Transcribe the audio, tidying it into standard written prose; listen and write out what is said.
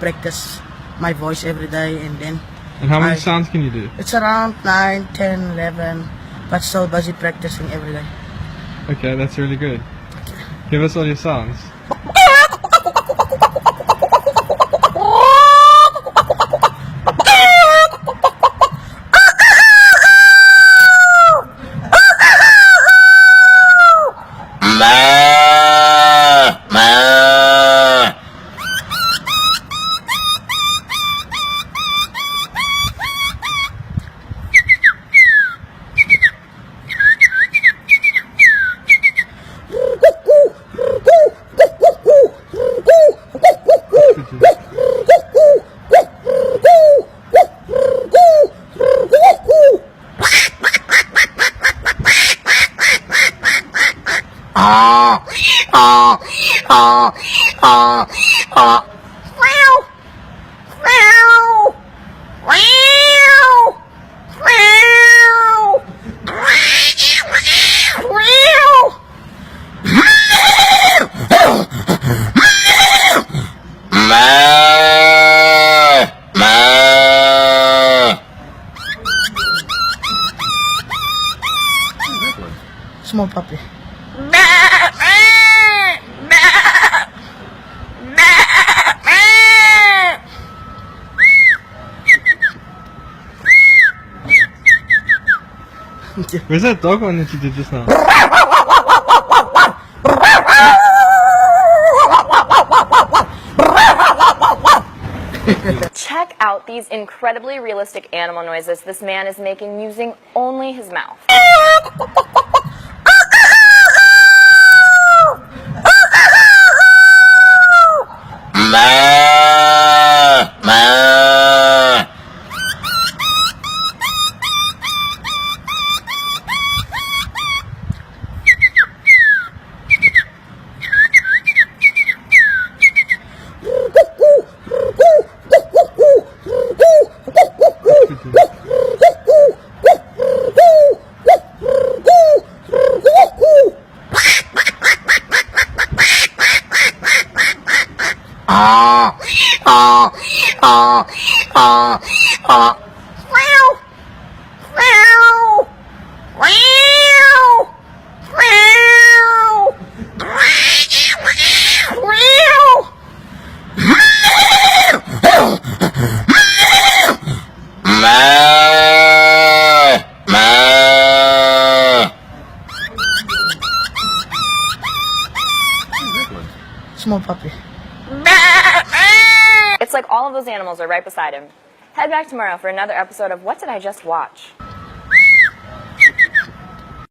practice my voice every day, and then. And how many sounds can you do? It's around 9, 10, 11, but so busy practicing every day. Okay, that's really good. Give us all your sounds. Small puppy. Where's that dog one that you did just now? Check out these incredibly realistic animal noises this man is making using only his mouth. Small puppy. It's like all of those animals are right beside him. Head back tomorrow for another episode of What Did I Just Watch?